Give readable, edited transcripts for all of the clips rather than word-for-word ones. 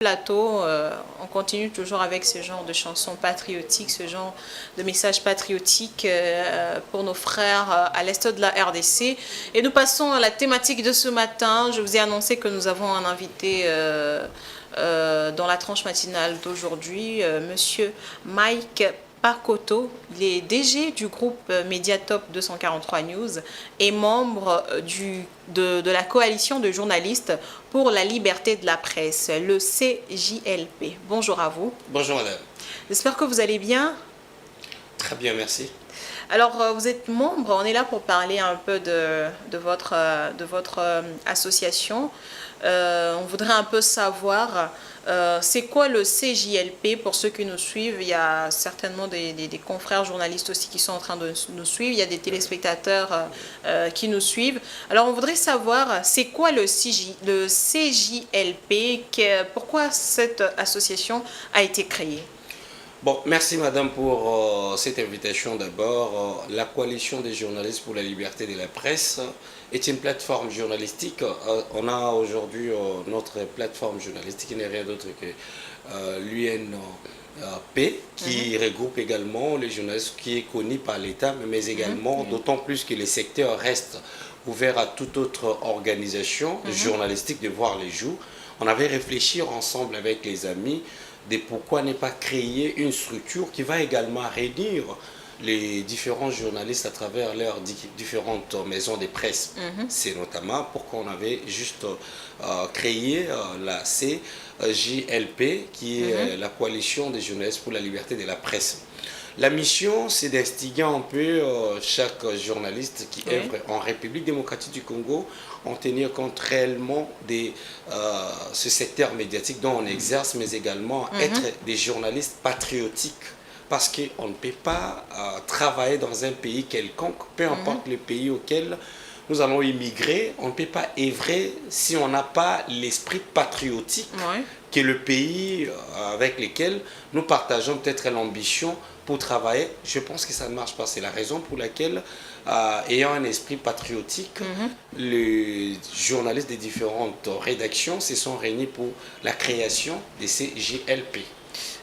Plateau, on continue toujours avec ce genre de chansons patriotiques, ce genre de messages patriotiques pour nos frères à l'est de la RDC. Et nous passons à la thématique de ce matin. Je vous ai annoncé que nous avons un invité dans la tranche matinale d'aujourd'hui, Monsieur Mike Pakoto. Il est DG du groupe Mediatop 243 News et membre de la coalition de journalistes pour la liberté de la presse, le CJLP. Bonjour à vous. Bonjour madame. J'espère que vous allez bien. Très bien, merci. Alors, vous êtes membre, on est là pour parler un peu de votre association. On voudrait un peu savoir, c'est quoi le CJLP pour ceux qui nous suivent. Il y a certainement des confrères journalistes aussi qui sont en train de nous suivre. Il y a des téléspectateurs qui nous suivent. Alors, on voudrait savoir, c'est quoi le CJLP, pourquoi cette association a été créée? Bon, merci madame pour cette invitation d'abord. La coalition des journalistes pour la liberté de la presse est une plateforme journalistique. On a aujourd'hui notre plateforme journalistique qui n'est rien d'autre que l'UNP qui regroupe également les journalistes qui est connu par l'État, mais également d'autant plus que les secteurs restent ouverts à toute autre organisation journalistique de voir les jours. On avait réfléchi ensemble avec les amis de pourquoi ne pas créer une structure qui va également réunir les différents journalistes à travers leurs différentes maisons de presse. C'est notamment pourquoi on avait juste créé la CJLP, qui est la coalition des journalistes pour la liberté de la presse. La mission, c'est d'instiguer un peu chaque journaliste qui œuvre en République démocratique du Congo, en tenir compte réellement de ce secteur médiatique dont on exerce, mais également être des journalistes patriotiques. Parce qu'on ne peut pas travailler dans un pays quelconque, peu importe le pays auquel nous allons immigrer, on ne peut pas œuvrer si on n'a pas l'esprit patriotique que le pays avec lequel nous partageons peut-être l'ambition pour travailler. Je pense que ça ne marche pas. C'est la raison pour laquelle, ayant un esprit patriotique, les journalistes des différentes rédactions se sont réunis pour la création de ces JLP.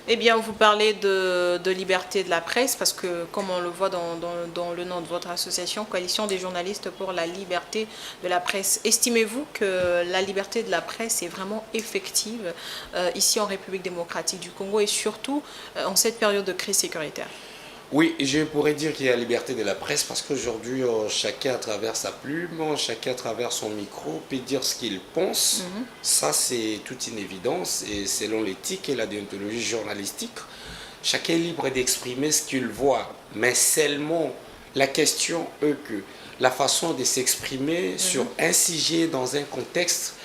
Eh bien, vous parlez de liberté de la presse parce que, comme on le voit dans le nom de votre association, Coalition des journalistes pour la liberté de la presse, estimez-vous que la liberté de la presse est vraiment effective ici en République démocratique du Congo et surtout en cette période de crise sécuritaire? Oui, je pourrais dire qu'il y a la liberté de la presse parce qu'aujourd'hui, chacun à travers sa plume, chacun à travers son micro peut dire ce qu'il pense. Ça, c'est toute une évidence. Et selon l'éthique et la déontologie journalistique, chacun est libre d'exprimer ce qu'il voit. Mais seulement la question est que la façon de s'exprimer sur un sujet dans un contexte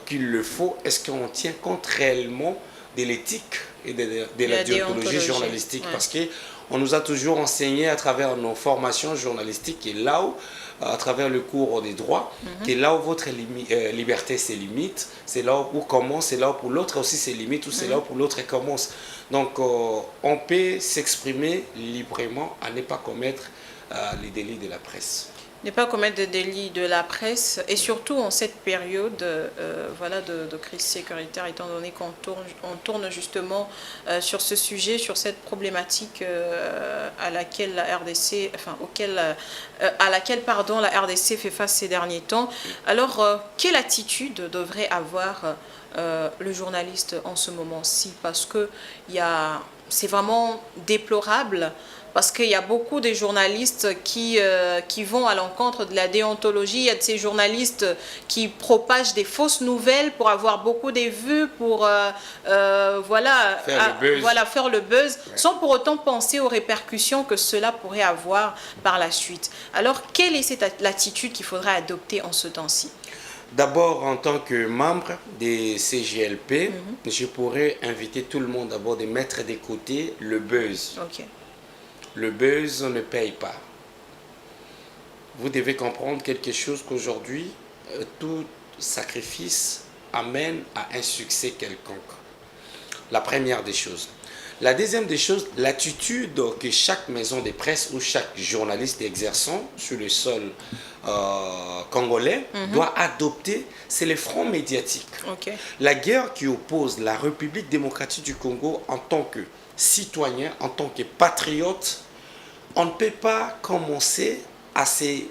qu'il le faut, est-ce qu'on tient compte réellement de l'éthique et de la déontologie journalistique? Parce que on nous a toujours enseigné à travers nos formations journalistiques et là où, à travers le cours des droits, que là où votre liberté ses limites, c'est là où pour commence, c'est là où pour l'autre aussi ses limites, ou c'est là où pour l'autre commence. Donc on peut s'exprimer librement à ne pas commettre les délits de la presse. Ne pas commettre de délits de la presse et surtout en cette période voilà, de crise sécuritaire, étant donné qu'on tourne justement sur ce sujet, sur cette problématique à laquelle la RDC, la RDC fait face ces derniers temps. Alors, quelle attitude devrait avoir le journaliste en ce moment-ci? Parce que c'est vraiment déplorable. Parce qu'il y a beaucoup de journalistes qui vont à l'encontre de la déontologie. Il y a de ces journalistes qui propagent des fausses nouvelles pour avoir beaucoup de vues, pour faire le buzz, sans pour autant penser aux répercussions que cela pourrait avoir par la suite. Alors, quelle est l'attitude qu'il faudra adopter en ce temps-ci? D'abord, en tant que membre des CJLP, je pourrais inviter tout le monde d'abord de mettre de côté le buzz. Le buzz ne paye pas. Vous devez comprendre quelque chose qu'aujourd'hui, tout sacrifice amène à un succès quelconque. La première des choses. La deuxième des choses, l'attitude que chaque maison de presse ou chaque journaliste exerçant sur le sol congolais doit adopter, c'est le front médiatique. Ok. La guerre qui oppose la République démocratique du Congo en tant que citoyen, en tant que patriote, on ne peut pas commencer à se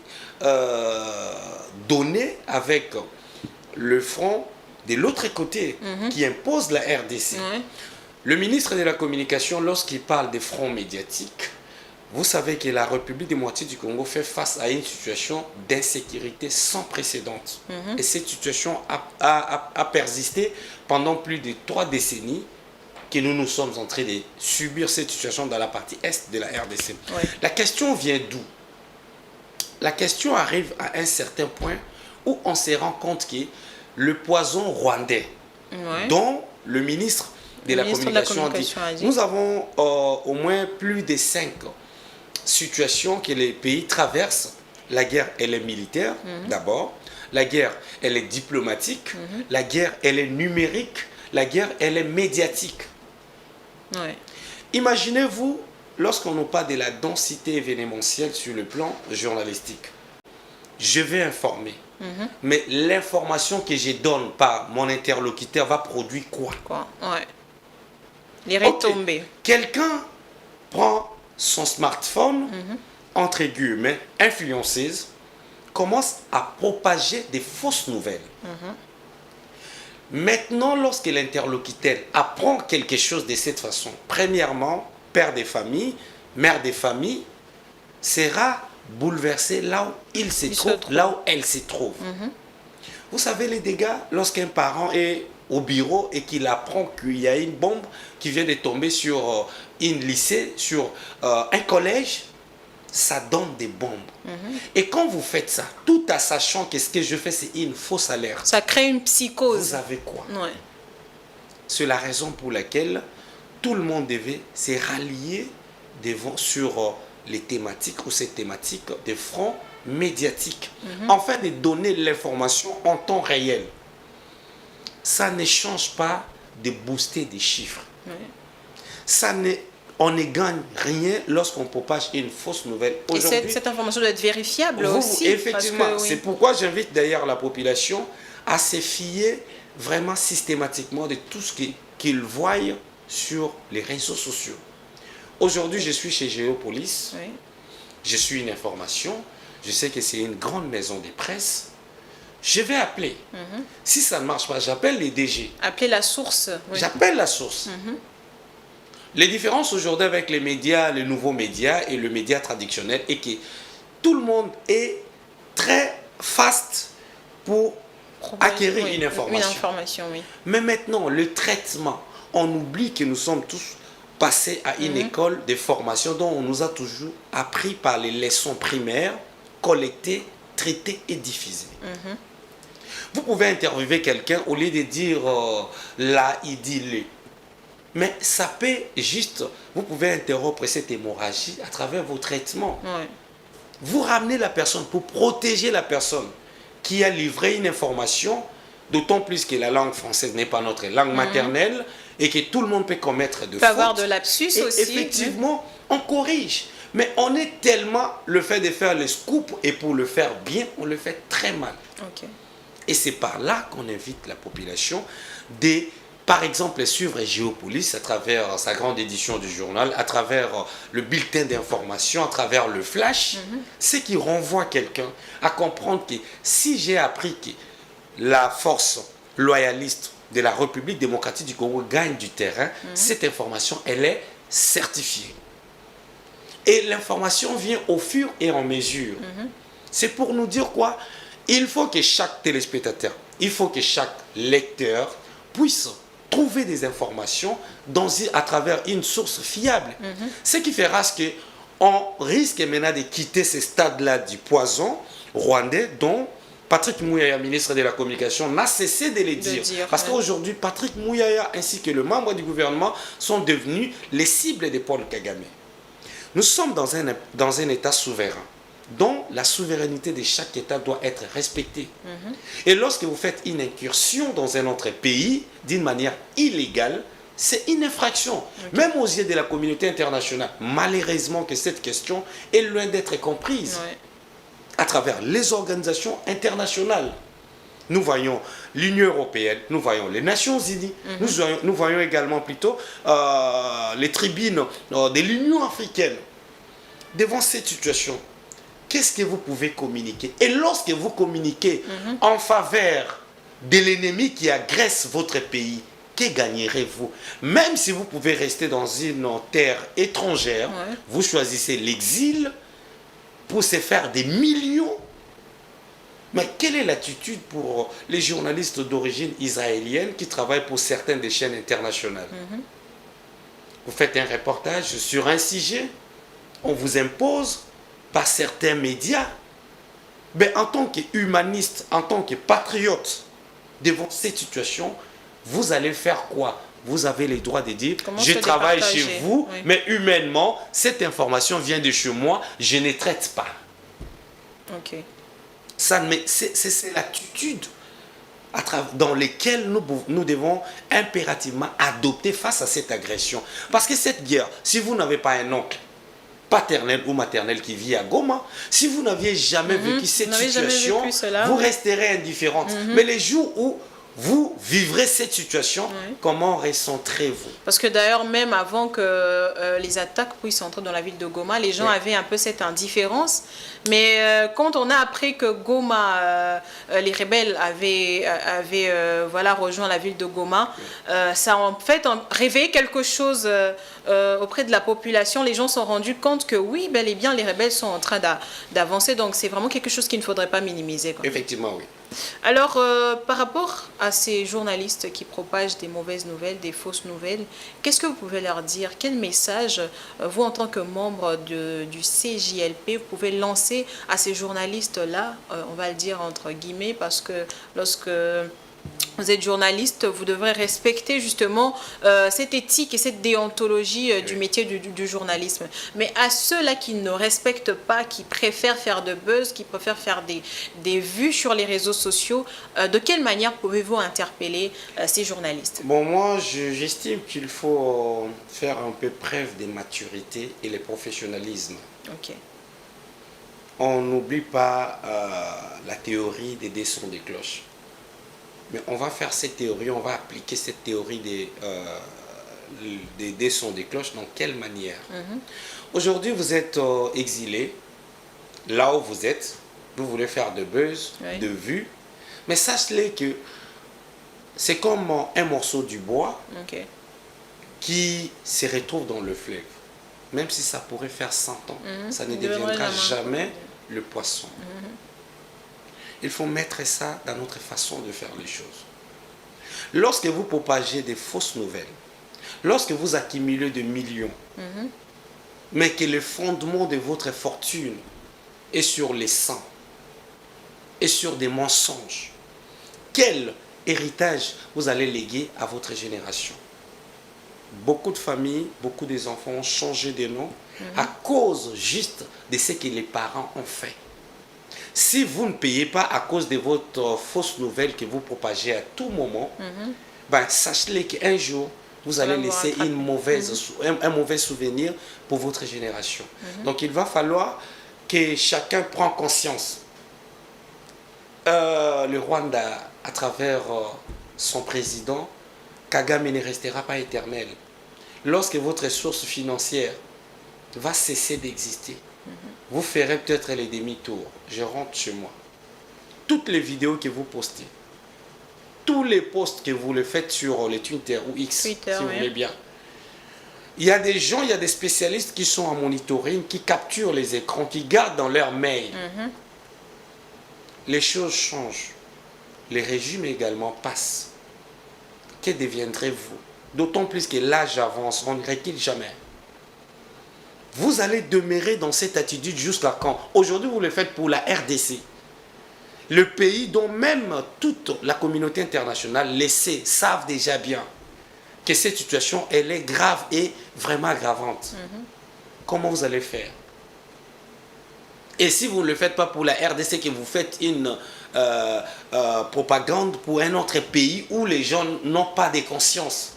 donner avec le front de l'autre côté qui impose la RDC. Ouais. Le ministre de la Communication, lorsqu'il parle des fronts médiatiques, vous savez que la République démocratique du Congo fait face à une situation d'insécurité sans précédent. Et cette situation a persisté pendant plus de 3 décennies que nous sommes en train de subir cette situation dans la partie est de la RDC. Ouais. La question vient d'où? La question arrive à un certain point où on se rend compte que le poison rwandais, dont le ministre de la Communication a dit, nous avons au moins plus de 5 situations que les pays traversent. La guerre, elle est militaire, d'abord. La guerre, elle est diplomatique. La guerre, elle est numérique. La guerre, elle est médiatique. Ouais. Imaginez-vous, lorsqu'on nous parle de la densité événementielle sur le plan journalistique, je vais informer. Mais l'information que je donne par mon interlocuteur va produire quoi? Ouais. Les retombées. Okay. Quelqu'un prend son smartphone, entre guillemets, influenceuse, commence à propager des fausses nouvelles. Maintenant, lorsque l'interlocuteur apprend quelque chose de cette façon, premièrement, père des familles, mère des familles, sera bouleversé là où il se trouve, là où elle se trouve. Vous savez les dégâts lorsqu'un parent est au bureau et qu'il apprend qu'il y a une bombe qui vient de tomber sur un lycée, sur un collège, ça donne des bombes. Et quand vous faites ça, tout en sachant que ce que je fais, c'est une fausse alerte, ça crée une psychose. vous avez quoi? Ouais. C'est la raison pour laquelle tout le monde devait se rallier sur les thématiques ou ces thématiques de front médiatique, afin de donner l'information en temps réel. Ça ne change pas de booster des chiffres. On ne gagne rien lorsqu'on propage une fausse nouvelle. Et cette information doit être vérifiable aussi. Effectivement, c'est pourquoi j'invite d'ailleurs la population à se fier vraiment systématiquement de tout ce qu'ils voient sur les réseaux sociaux. Aujourd'hui, je suis chez Géopolis, je suis une information, je sais que c'est une grande maison de presse. Je vais appeler. Si ça ne marche pas, j'appelle les DG. Appeler la source. J'appelle la source. Les différences aujourd'hui avec les médias, les nouveaux médias et le média traditionnel est que tout le monde est très fast pour acquérir une information. Mais maintenant, le traitement, on oublie que nous sommes tous passés à une école de formation dont on nous a toujours appris par les leçons primaires, collectées, traitées et diffusées. Vous pouvez interviewer quelqu'un au lieu de dire là, il dit le. Mais ça peut juste, vous pouvez interrompre cette hémorragie à travers vos traitements. Vous ramenez la personne pour protéger la personne qui a livré une information, d'autant plus que la langue française n'est pas notre langue maternelle et que tout le monde peut commettre de fautes. Il peut avoir de lapsus aussi. Effectivement, on corrige. Mais on est tellement le fait de faire le scoop et pour le faire bien, on le fait très mal. Et c'est par là qu'on invite la population de, par exemple, suivre Géopolis à travers sa grande édition du journal, à travers le bulletin d'information, à travers le flash, ce qui renvoie quelqu'un à comprendre que si j'ai appris que la force loyaliste de la République démocratique du Congo gagne du terrain, cette information, elle est certifiée. Et l'information vient au fur et à mesure. C'est pour nous dire quoi? Il faut que chaque téléspectateur, il faut que chaque lecteur puisse trouver des informations à travers une source fiable. Ce qui fera qu'on risque maintenant de quitter ce stade-là du poison rwandais dont Patrick Mouyaya, ministre de la Communication, n'a cessé de le dire. Parce qu'aujourd'hui, Patrick Mouyaya ainsi que le membre du gouvernement sont devenus les cibles de Paul Kagame. Nous sommes dans un État souverain dont la souveraineté de chaque État doit être respectée. Et lorsque vous faites une incursion dans un autre pays d'une manière illégale, c'est une infraction. Même aux yeux de la communauté internationale, malheureusement que cette question est loin d'être comprise à travers les organisations internationales. Nous voyons l'Union européenne, nous voyons les Nations Unies, nous voyons également plutôt les tribunes de l'Union africaine. Devant cette situation, qu'est-ce que vous pouvez communiquer? Et lorsque vous communiquez en faveur de l'ennemi qui agresse votre pays, que gagnerez-vous? Même si vous pouvez rester dans une terre étrangère, vous choisissez l'exil pour se faire des millions. Mais quelle est l'attitude pour les journalistes d'origine israélienne qui travaillent pour certaines des chaînes internationales? Vous faites un reportage sur un sujet, on vous impose par certains médias. Mais en tant qu'humaniste, en tant que patriote, devant cette situation, vous allez faire quoi? Vous avez le droit de dire, je travaille chez vous, mais humainement, cette information vient de chez moi, je ne traite pas. Ok. C'est l'attitude dans laquelle nous devons impérativement adopter face à cette agression. Parce que cette guerre, si vous n'avez pas un oncle paternel ou maternel qui vit à Goma, si vous n'aviez jamais vécu cette situation, vous resterez indifférente. Mais les jours où vous vivrez cette situation, comment ressentirez-vous? Parce que d'ailleurs, même avant que les attaques puissent entrer dans la ville de Goma, les gens avaient un peu cette indifférence. Mais quand on a appris que Goma, les rebelles avaient voilà, rejoint la ville de Goma, ça a en fait réveillé quelque chose auprès de la population. Les gens se sont rendus compte que oui, bel et bien, les rebelles sont en train d'avancer. Donc c'est vraiment quelque chose qu'il ne faudrait pas minimiser, quoi. Effectivement, oui. Alors, par rapport à ces journalistes qui propagent des mauvaises nouvelles, des fausses nouvelles, qu'est-ce que vous pouvez leur dire? Quel message, vous, en tant que membre du CJLP, vous pouvez lancer à ces journalistes-là, on va le dire entre guillemets, parce que lorsque vous êtes journaliste, vous devrez respecter justement cette éthique et cette déontologie du métier du journalisme. Mais à ceux-là qui ne respectent pas, qui préfèrent faire de buzz, qui préfèrent faire des vues sur les réseaux sociaux, de quelle manière pouvez-vous interpeller ces journalistes? Bon, moi, j'estime qu'il faut faire un peu preuve de maturité et le professionnalisme. Ok. On n'oublie pas la théorie des sons des cloches. Mais on va faire cette théorie, on va appliquer cette théorie des sons des cloches dans quelle manière? Aujourd'hui, vous êtes exilé, là où vous êtes, vous voulez faire de buzz, de vues, mais sachez que c'est comme un morceau du bois qui se retrouve dans le fleuve. Même si ça pourrait faire 100 ans, ça ne deviendra jamais le poisson. Il faut mettre ça dans notre façon de faire les choses. Lorsque vous propagez des fausses nouvelles, lorsque vous accumulez des millions, mais que le fondement de votre fortune est sur les sang et sur des mensonges, quel héritage vous allez léguer à votre génération? Beaucoup de familles, beaucoup des enfants ont changé de nom à cause juste de ce que les parents ont fait. Si vous ne payez pas à cause de votre fausse nouvelle que vous propagez à tout moment, ben, sachez qu'un jour, vous allez laisser un mauvais souvenir pour votre génération. Donc il va falloir que chacun prenne conscience. Le Rwanda, à travers son président, Kagame ne restera pas éternel. Lorsque votre source financière va cesser d'exister, vous ferez peut-être les demi-tours. Je rentre chez moi. Toutes les vidéos que vous postez, tous les posts que vous le faites sur les Twitter ou X, si vous voulez bien. Il y a des gens, il y a des spécialistes qui sont en monitoring, qui capturent les écrans, qui gardent dans leur mail. Les choses changent. Les régimes également passent. Que deviendrez-vous? D'autant plus que l'âge avance, on ne recule jamais. Vous allez demeurer dans cette attitude jusqu'à quand? Aujourd'hui, vous le faites pour la RDC. Le pays dont même toute la communauté internationale savent déjà bien que cette situation, elle est grave et vraiment aggravante. Comment vous allez faire? Et si vous ne le faites pas pour la RDC, que vous faites une propagande pour un autre pays où les gens n'ont pas de conscience,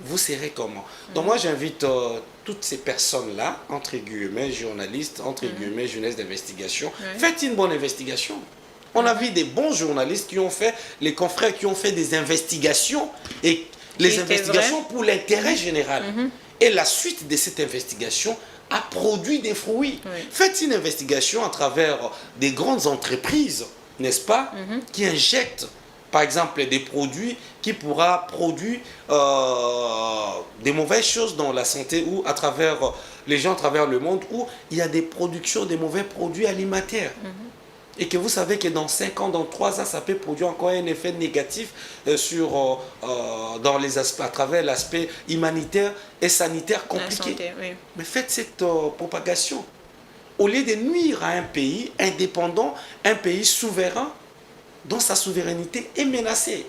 vous serez comment? Donc moi j'invite toutes ces personnes-là, entre guillemets journalistes, entre guillemets jeunesse d'investigation, faites une bonne investigation. On a vu des bons journalistes qui ont fait, les confrères qui ont fait des investigations, et les investigations pour l'intérêt général. Et la suite de cette investigation a produit des fruits. Faites une investigation à travers des grandes entreprises, n'est-ce pas, qui injectent par exemple des produits qui pourra produire des mauvaises choses dans la santé, ou à travers les gens à travers le monde où il y a des productions de mauvais produits alimentaires. Et que vous savez que dans 5 ans, dans 3 ans, ça peut produire encore un effet négatif dans les aspects, à travers l'aspect humanitaire et sanitaire compliqué. Santé, Mais faites cette propagation. Au lieu de nuire à un pays indépendant, un pays souverain, dont sa souveraineté est menacée.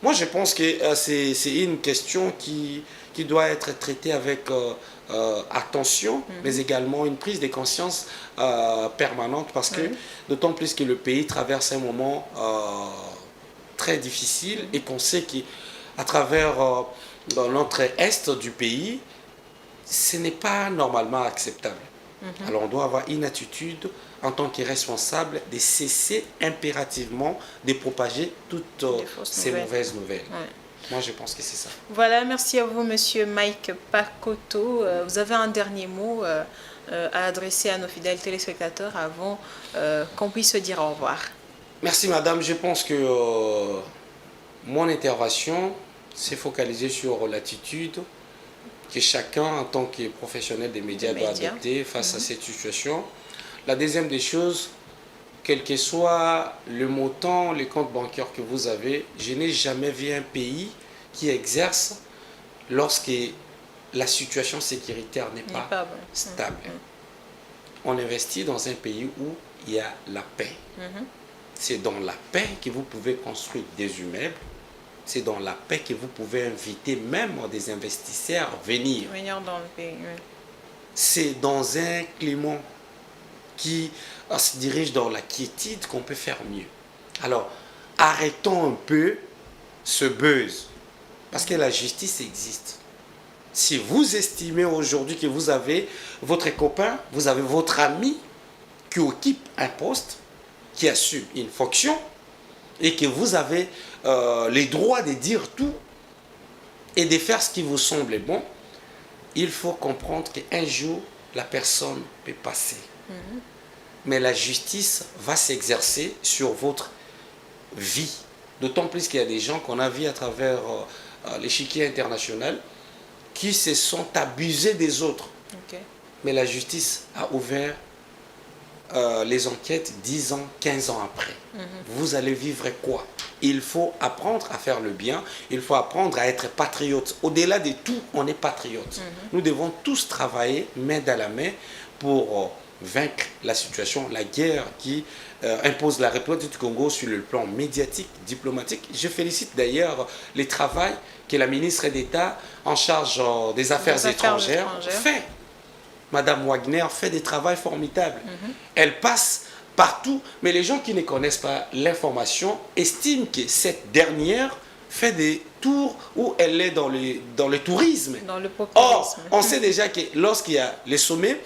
Moi, je pense que c'est une question qui doit être traitée avec attention, mais également une prise de conscience permanente, parce que d'autant plus que le pays traverse un moment très difficile, et qu'on sait qu'à travers dans notre est du pays, ce n'est pas normalement acceptable. Alors on doit avoir une attitude en tant que responsable de cesser impérativement de propager toutes ces mauvaises nouvelles. Moi, je pense que c'est ça. Voilà, merci à vous, Monsieur Mike Pakoto. Vous avez un dernier mot à adresser à nos fidèles téléspectateurs avant qu'on puisse se dire au revoir. Merci, madame. Je pense que mon intervention s'est focalisée sur l'attitude que chacun, en tant que professionnel des médias, doit adopter face à cette situation. La deuxième des choses, quel que soit le montant, les comptes bancaires que vous avez, je n'ai jamais vu un pays qui exerce lorsque la situation sécuritaire n'est pas stable. On investit dans un pays où il y a la paix. C'est dans la paix que vous pouvez construire des immeubles. C'est dans la paix que vous pouvez inviter même des investisseurs à venir. Dans le pays, C'est dans un climat qui se dirige dans la quiétude qu'on peut faire mieux. Alors, arrêtons un peu ce buzz, parce que la justice existe. Si vous estimez aujourd'hui que vous avez votre copain, vous avez votre ami qui occupe un poste, qui assume une fonction, et que vous avez les droits de dire tout et de faire ce qui vous semble bon, il faut comprendre qu'un jour, la personne peut passer. Mais la justice va s'exercer sur votre vie. D'autant plus qu'il y a des gens qu'on a vus à travers l'échiquier international qui se sont abusés des autres. Mais la justice a ouvert les enquêtes 10 ans, 15 ans après. Vous allez vivre quoi? Il faut apprendre à faire le bien, il faut apprendre à être patriote. Au-delà de tout, on est patriote. Nous devons tous travailler main dans la main pour vaincre la situation, la guerre qui impose la République du Congo sur le plan médiatique, diplomatique. Je félicite d'ailleurs le travail que la ministre d'État en charge des affaires étrangères fait. Madame Wagner fait des travaux formidables. Elle passe partout, mais les gens qui ne connaissent pas l'information estiment que cette dernière fait des tours où elle est dans le tourisme. Dans le populisme. Or, on sait déjà que lorsqu'il y a les sommets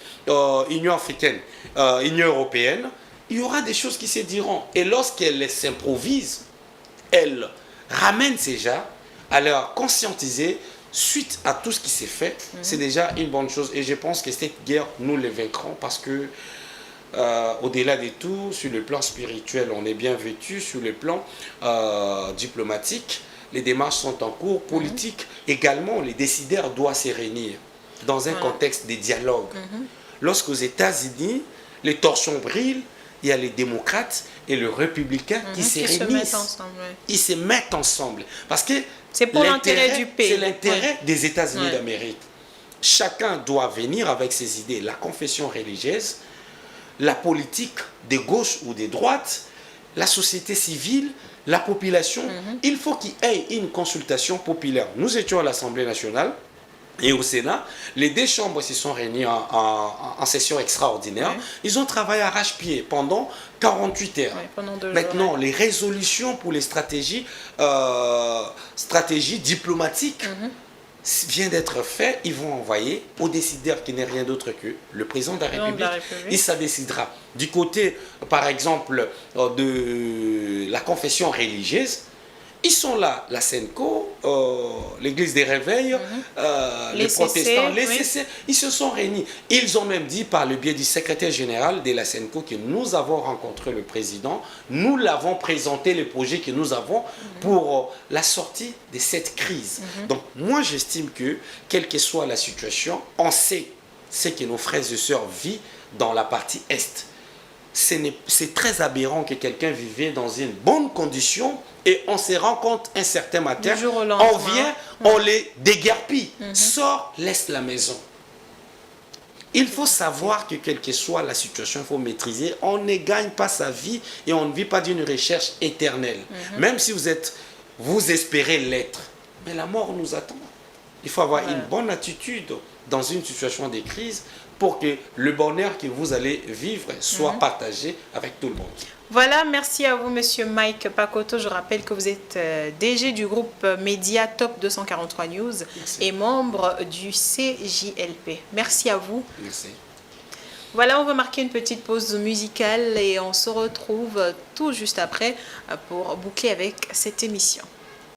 Union africaine, Union européenne, il y aura des choses qui se diront. Et lorsqu'elle s'improvise, elle ramène ces gens à leur conscientiser suite à tout ce qui s'est fait. C'est déjà une bonne chose. Et je pense que cette guerre, nous les vaincrons parce que au-delà de tout, sur le plan spirituel, on est bien vêtu, sur le plan diplomatique, les démarches sont en cours, politique également, les décideurs doivent se réunir dans un contexte de dialogue. Lorsqu'aux États-Unis, les torchons brillent, il y a les démocrates et les républicains qui se réunissent. Ils se mettent ensemble. Parce que c'est pour l'intérêt du pays. C'est l'intérêt des États-Unis d'Amérique. Chacun doit venir avec ses idées. La confession religieuse, la politique de gauche ou de droite, la société civile, la population. Il faut qu'il y ait une consultation populaire. Nous étions à l'Assemblée nationale Et au Sénat, les deux chambres se sont réunies en session extraordinaire. Ouais. Ils ont travaillé à arrache-pied pendant 48 heures. Ouais, pendant 2 jours. Maintenant, les résolutions pour les stratégies diplomatiques viennent d'être faites. Ils vont envoyer au décideur qui n'est rien d'autre que le président de la République. Et ça décidera. Du côté, par exemple, de la confession religieuse, ils sont là, la SENCO, l'église des réveils, les protestants, les CC, ils se sont réunis. Ils ont même dit par le biais du secrétaire général de la SENCO que nous avons rencontré le président, nous l'avons présenté le projet que nous avons pour la sortie de cette crise. Donc moi j'estime que, quelle que soit la situation, on sait ce que nos frères et sœurs vivent dans la partie Est. C'est très aberrant que quelqu'un vivait dans une bonne condition et on se rend compte un certain matin, on vient, on les déguerpit, sort, laisse la maison. Il faut savoir que quelle que soit la situation, il faut maîtriser. On ne gagne pas sa vie et on ne vit pas d'une recherche éternelle. Même si vous espérez l'être, mais la mort nous attend. Il faut avoir une bonne attitude dans une situation de crise pour que le bonheur que vous allez vivre soit partagé avec tout le monde. Voilà, merci à vous, Monsieur Mike Pakoto. Je rappelle que vous êtes DG du groupe Média Top 243 News et membre du CJLP. Merci à vous. Merci. Voilà, on va marquer une petite pause musicale et on se retrouve tout juste après pour boucler avec cette émission.